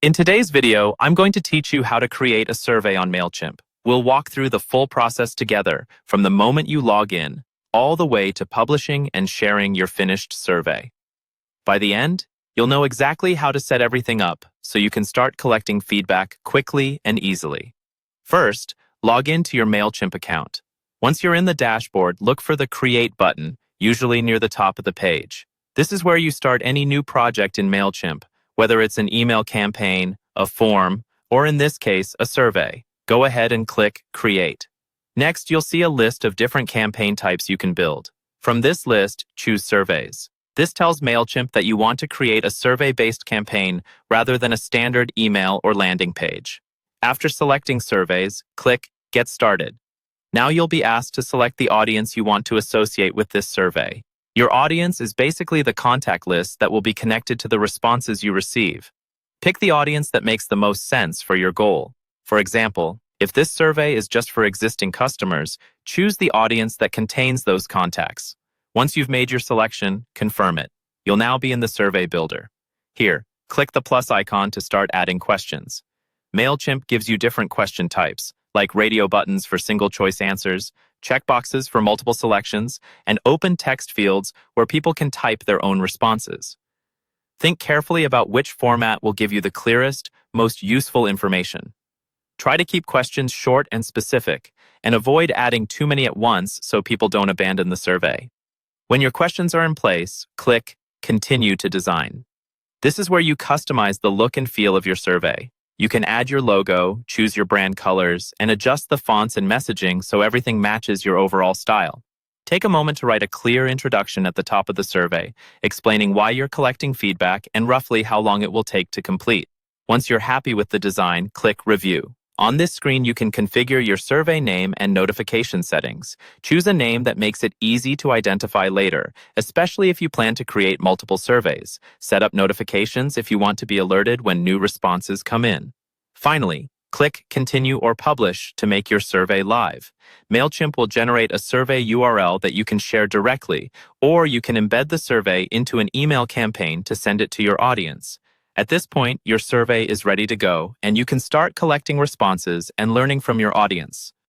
In today's video, I'm going to teach you how to create a survey on Mailchimp. We'll walk through the full process together, from the moment you log in, all the way to publishing and sharing your finished survey. By the end, you'll know exactly how to set everything up so you can start collecting feedback quickly and easily. First, log into your Mailchimp account. Once you're in the dashboard, look for the Create button, usually near the top of the page. This is where you start any new project in Mailchimp, whether it's an email campaign, a form, or in this case, a survey. Go ahead and click Create. Next, you'll see a list of different campaign types you can build. From this list, choose Surveys. This tells Mailchimp that you want to create a survey-based campaign rather than a standard email or landing page. After selecting Surveys, click Get Started. Now you'll be asked to select the audience you want to associate with this survey. Your audience is basically the contact list that will be connected to the responses you receive. Pick the audience that makes the most sense for your goal. For example, if this survey is just for existing customers, choose the audience that contains those contacts. Once you've made your selection, confirm it. You'll now be in the survey builder. Here, click the plus icon to start adding questions. Mailchimp gives you different question types, like radio buttons for single-choice answers, checkboxes for multiple selections, and open text fields where people can type their own responses. Think carefully about which format will give you the clearest, most useful information. Try to keep questions short and specific, and avoid adding too many at once so people don't abandon the survey. When your questions are in place, click Continue to Design. This is where you customize the look and feel of your survey. You can add your logo, choose your brand colors, and adjust the fonts and messaging so everything matches your overall style. Take a moment to write a clear introduction at the top of the survey, explaining why you're collecting feedback and roughly how long it will take to complete. Once you're happy with the design, click Review. On this screen, you can configure your survey name and notification settings. Choose a name that makes it easy to identify later, especially if you plan to create multiple surveys. Set up notifications if you want to be alerted when new responses come in. Finally, click Continue or Publish to make your survey live. Mailchimp will generate a survey URL that you can share directly, or you can embed the survey into an email campaign to send it to your audience. At this point, your survey is ready to go, and you can start collecting responses and learning from your audience.